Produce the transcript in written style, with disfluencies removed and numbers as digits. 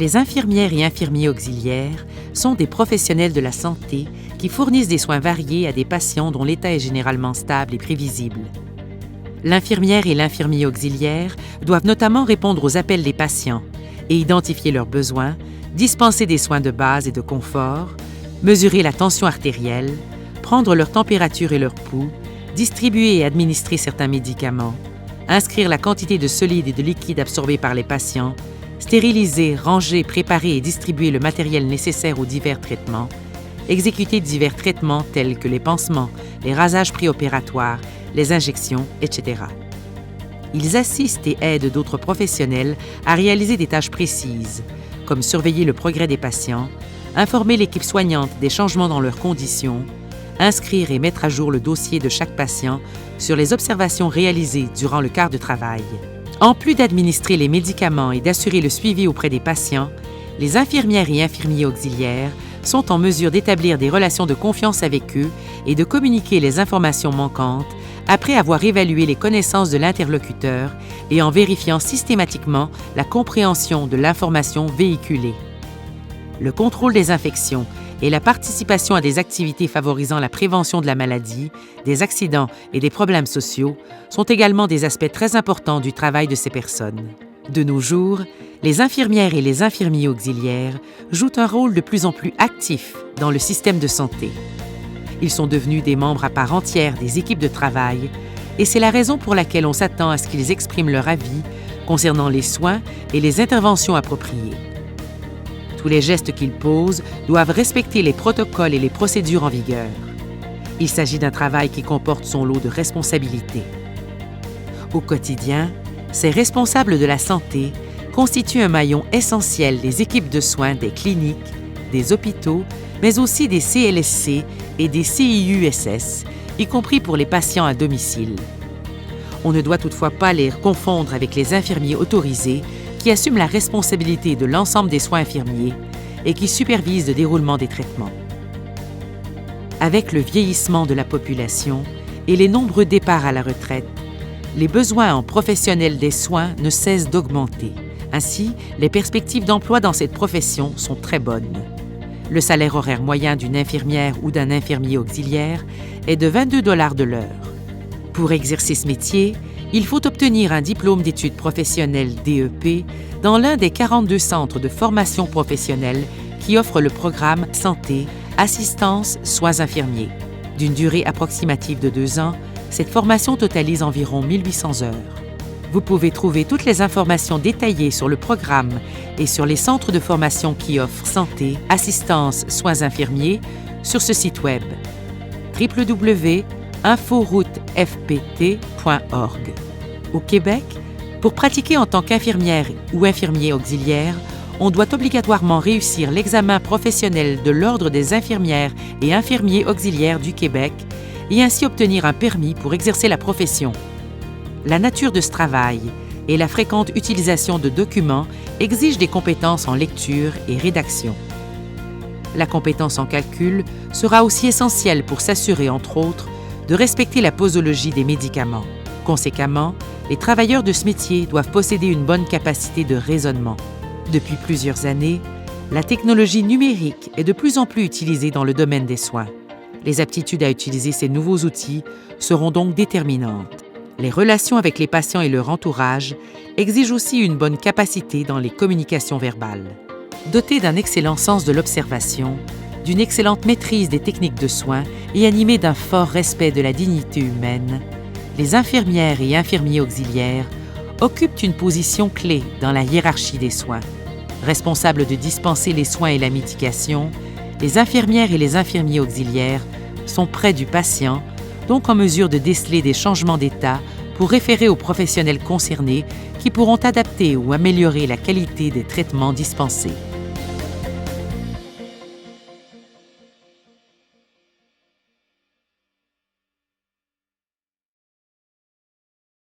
Les infirmières et infirmiers auxiliaires sont des professionnels de la santé qui fournissent des soins variés à des patients dont l'état est généralement stable et prévisible. L'infirmière et l'infirmier auxiliaire doivent notamment répondre aux appels des patients et identifier leurs besoins, dispenser des soins de base et de confort, mesurer la tension artérielle, prendre leur température et leur pouls, distribuer et administrer certains médicaments, inscrire la quantité de solide et de liquide absorbés par les patients, stériliser, ranger, préparer et distribuer le matériel nécessaire aux divers traitements, exécuter divers traitements tels que les pansements, les rasages préopératoires, les injections, etc. Ils assistent et aident d'autres professionnels à réaliser des tâches précises, comme surveiller le progrès des patients, informer l'équipe soignante des changements dans leurs conditions, inscrire et mettre à jour le dossier de chaque patient sur les observations réalisées durant le quart de travail. En plus d'administrer les médicaments et d'assurer le suivi auprès des patients, les infirmières et infirmiers auxiliaires sont en mesure d'établir des relations de confiance avec eux et de communiquer les informations manquantes après avoir évalué les connaissances de l'interlocuteur et en vérifiant systématiquement la compréhension de l'information véhiculée. Le contrôle des infections et la participation à des activités favorisant la prévention de la maladie, des accidents et des problèmes sociaux sont également des aspects très importants du travail de ces personnes. De nos jours, les infirmières et les infirmiers auxiliaires jouent un rôle de plus en plus actif dans le système de santé. Ils sont devenus des membres à part entière des équipes de travail et c'est la raison pour laquelle on s'attend à ce qu'ils expriment leur avis concernant les soins et les interventions appropriées. Tous les gestes qu'ils posent doivent respecter les protocoles et les procédures en vigueur. Il s'agit d'un travail qui comporte son lot de responsabilités. Au quotidien, ces responsables de la santé constituent un maillon essentiel des équipes de soins des cliniques, des hôpitaux, mais aussi des CLSC et des CIUSS, y compris pour les patients à domicile. On ne doit toutefois pas les confondre avec les infirmiers autorisés qui assument la responsabilité de l'ensemble des soins infirmiers et qui supervisent le déroulement des traitements. Avec le vieillissement de la population et les nombreux départs à la retraite, les besoins en professionnels des soins ne cessent d'augmenter. Ainsi, les perspectives d'emploi dans cette profession sont très bonnes. Le salaire horaire moyen d'une infirmière ou d'un infirmier auxiliaire est de 22 $ de l'heure. Pour exercer ce métier, il faut obtenir un diplôme d'études professionnelles DEP dans l'un des 42 centres de formation professionnelle qui offrent le programme Santé, Assistance, Soins infirmiers. D'une durée approximative de 2 ans, cette formation totalise environ 1800 heures. Vous pouvez trouver toutes les informations détaillées sur le programme et sur les centres de formation qui offrent santé, assistance, soins infirmiers sur ce site web www.inforoutefpt.org. Au Québec, pour pratiquer en tant qu'infirmière ou infirmier auxiliaire, on doit obligatoirement réussir l'examen professionnel de l'Ordre des infirmières et infirmiers auxiliaires du Québec et ainsi obtenir un permis pour exercer la profession. La nature de ce travail et la fréquente utilisation de documents exigent des compétences en lecture et rédaction. La compétence en calcul sera aussi essentielle pour s'assurer, entre autres, de respecter la posologie des médicaments. Conséquemment, les travailleurs de ce métier doivent posséder une bonne capacité de raisonnement. Depuis plusieurs années, la technologie numérique est de plus en plus utilisée dans le domaine des soins. Les aptitudes à utiliser ces nouveaux outils seront donc déterminantes. Les relations avec les patients et leur entourage exigent aussi une bonne capacité dans les communications verbales. Dotés d'un excellent sens de l'observation, d'une excellente maîtrise des techniques de soins et animés d'un fort respect de la dignité humaine, les infirmières et infirmiers auxiliaires occupent une position clé dans la hiérarchie des soins. Responsables de dispenser les soins et la médication, les infirmières et les infirmiers auxiliaires sont près du patient, donc en mesure de déceler des changements d'état pour référer aux professionnels concernés qui pourront adapter ou améliorer la qualité des traitements dispensés.